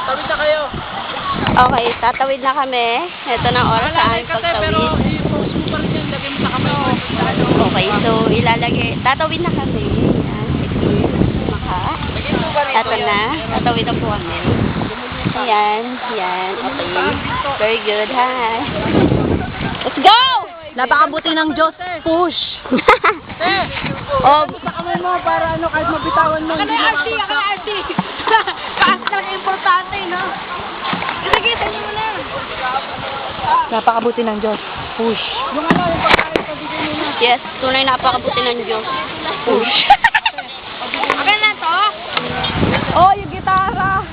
Tawid na kayo. Okay, tatawid na kami. Ito na ang oras sa aming Pero pagtawid. i-post mo pa rin yan. Lagay mo sa kamay. Okay, so ilalagay. Tatawid na kami. Yan, sige. Maka. Ito na. Tatawid na po kami. Yan, yan. Okay. Very good. Hi. Let's go! Napakabuti ng Diyos. Push! Oh, Sa kamay mo para ano, kahit mabitawan mo. Hindi RT! Kaas talaga importante, no? Sige, tanyo mo na. Napakabuti ng Diyos. Push! Yung ano, yung pagkain ko, bigay mo na. yes, tunay napakabuti ng Diyos. Push. Okay na to? Oh, yung gitara.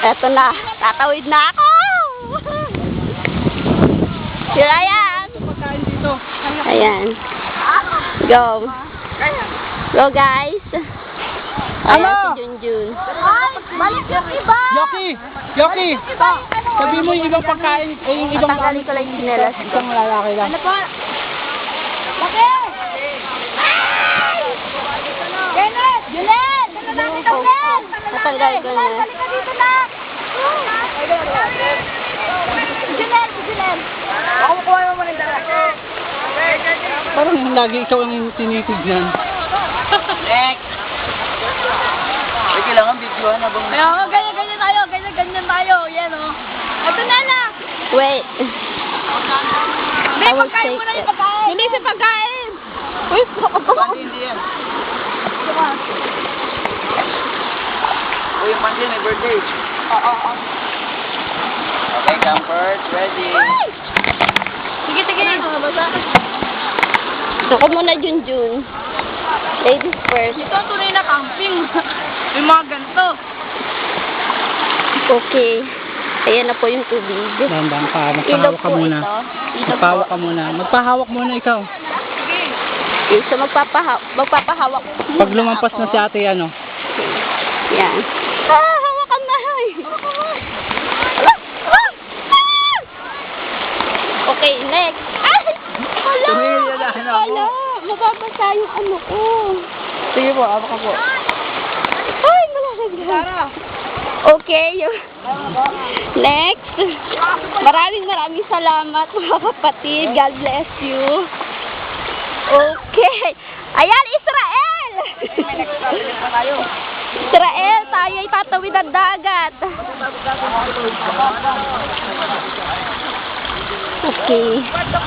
Eto na. Tatawid na ako. Si Ryan. Pagkain dito. Ayan. Go. Go, guys. Ayan Ano? si Junjun. Ay, balik yung iba! Yoki! Yoki! Sabi mo yung ibang pagkain, yung ibang Tatanggalin ko lang yung sinelas ko. isang lalaki lang. Ano po? Bakit? Janet! Janet! Ano natin ang Janet? Tatanggal ko na. Balik ka dito na! Janet! Janet! Ako makuha mo muna yung dala. Parang lagi ikaw ang tinitignan. Next! Ay, kailangan videoan habang... Kaya nga, ganyan tayo, ganyan tayo. Yan, oh. Ito na na! Wait. May I will pagkain take mo na yung it. pagkain! Hindi si pagkain! Uy, Hindi yan. Uy, yung pansin, may birthday. Okay, comfort, ready. Sige, sige. Ako muna, Junjun. Ladies first. Ito ang tunay na camping. Yung mga ganito. Okay. Ayan na po yung tubig. Dandang pa, Ilog magpahawak ka po muna. ito. Ilog po. Magpahawak ka muna. Magpahawak muna ikaw. Okay, so magpapahawak. Pag lumampas na si ate, ano? Yan. Hawakan na. Okay, next. Hala! Tumili na, ano? Hala! Mababasa yung ano ko. Sige po, hawak ka po. Ay, malagay. Okay, next. Maraming salamat mga kapatid. God bless you. Okay. Ayan, Israel! Israel, tayo ay tatawid ang dagat. Okay.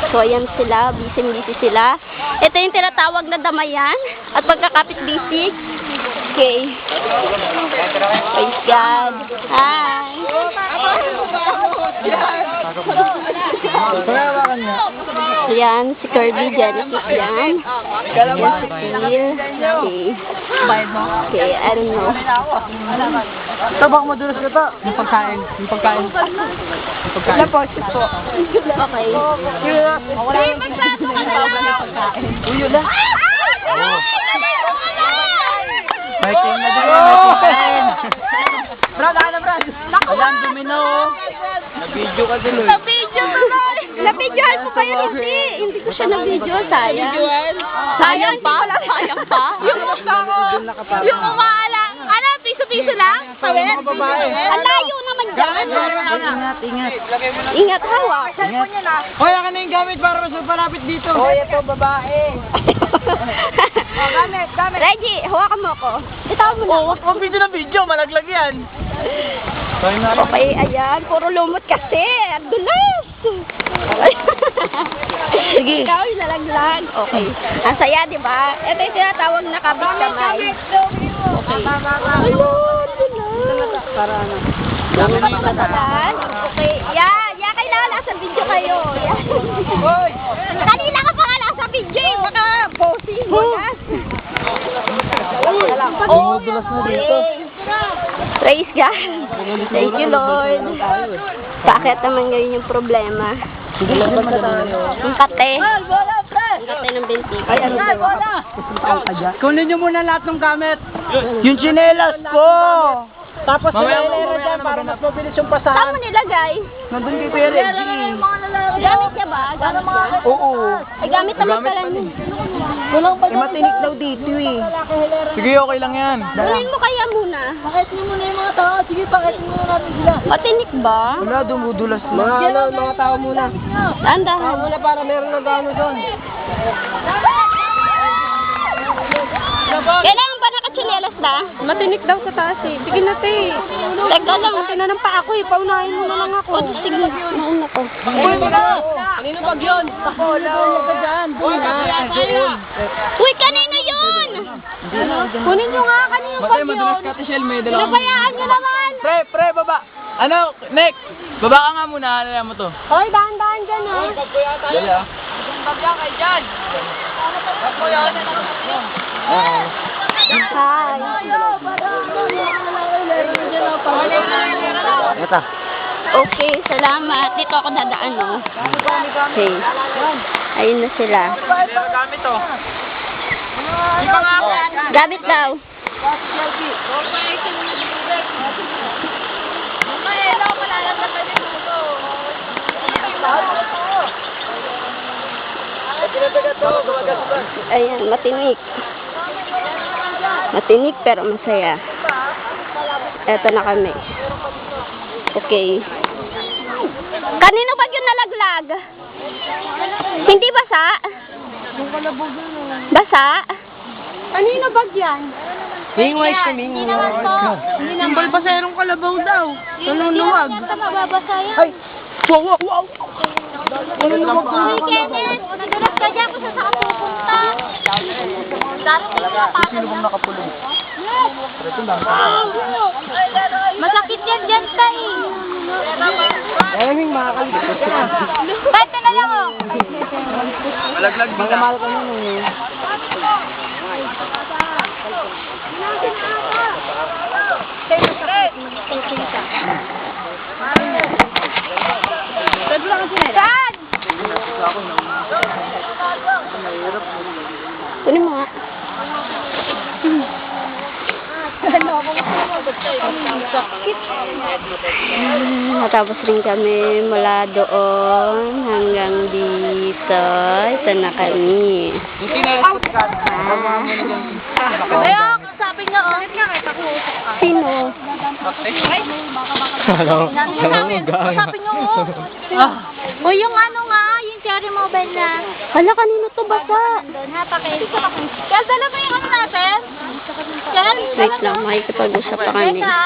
So, ayan sila. Busy sila. Ito yung tinatawag na damayan at pagkakapit-busy. Okay. Praise God. Hi. Pagawakan niya. Ayan, si Kirby, Genesis yan. Ayan si Phil. Okay. Okay, I don't know. Ito, baka madulas ka to. Yung pagkain. Yung pagkain. Yung pagkain. Okay. Uyo na. May team na din. May team. Brad, ano Brad? Alam, domino. Na-video ka din. Na-videohan po kayo, hindi. Hindi ko siya na-video, sayang. Sayang pa? Sayang pa? Yung umaala. Ano, piso-piso lang? Tawid? Ang layo naman dyan. Ingat. Ingat, hawak. Hoy, akin na yung gamit para mas malapit dito. Hoy, ito babae. Gamit. Reggie, hawakan mo ako. Itaw mo na. Huwag video na video, malaglag yan. Okay, ayan. Puro lumot kasi. Ang dulas. Sige. Ikaw yung nalaglag. Okay. Ang saya, di ba? Ito yung tinatawag na kabit kamay. Okay. Ayun, dulas. Para ano? Dami ba matagal? Okay. Yan. Yan, kailangan nasa video kayo. Yan. Hoy! Kanina ka pa nga nasa video eh. Baka posing mo na. Oh, dulas na dito. Praise God. Thank you, Lord. Bakit naman ngayon yung problema? Yung kate. Yung kate ng bentiko. Kunin nyo muna lahat ng gamit. Yung chinelas ko. Tapos mamaya yan, para mas mabilis yung Saan pasahan. mo nilagay? Nandun kay Kuya Reggie. Gamit niya ba? Gamit niya? Oo. Ay, gamit naman pala niya. Eh, matinik daw dito eh. Sige, okay lang yan. Kunin mo kaya muna. Bakit niyo muna yung mga tao? Sige, bakit mo natin sila? Matinik ba? Wala, dumudulas na. Mga tao muna. Dahan-dahan. Muna para meron na gano doon. Kailangan ba nakatsinelas ba? Matinik daw sa taas eh. Sige na, te. Teka lang. Tinanong pa ako eh. Paunahin mo na lang ako. O, sige. Nauna ko. Kanino bag yun? Ako, doon ka dyan. Doon na. Uy, kanino yun? Kunin nyo nga kanino Matay, madulas ka, Tishel. May dalawa. Pinabayaan nyo naman. Pre, baba. Ano, Nick? Baba ka nga muna. Ano mo to? Hoy, dahan-dahan dyan ha. Dali ah. Hi. Ito. Okay, salamat. Dito ako dadaan, no? Okay. Ayun na sila. Gamit to. Gamit daw. Ayan, matinik. Matinik pero masaya. Eto na kami. Okay. Kanino ba yun nalaglag? Hindi basa? Basa? Kanino bag yan? Mingwise ka, mingwise ka. Hindi nang balbaserong kalabaw daw. Tululuwag. Hindi naman mababasa yan. Ay! Wow! Uy, Kenneth, nagulat ka dyan kung saan ka pupunta. Darating na pa. Sino bang nakapulong? Masakit yan dyan, tay. Maraming makakalipot ka. Tay, tinala mo. Malaglag din ka. Mahal ka nun eh. Saan? Kunin mo nga. Natapos rin kami mula doon hanggang dito. Ito na kami. Yung tinayos ko ka. Kaya, sabi niya, oh, nga kita ko. Sino? Hello. Sabi niyo, oh. O yung ano nga, yung cherry mobile na. Hala, kanino to basa? Doon ha, Kaya dala mo yung ano natin? Kel, Wait lang, makikipag-usap pa kami. Teka.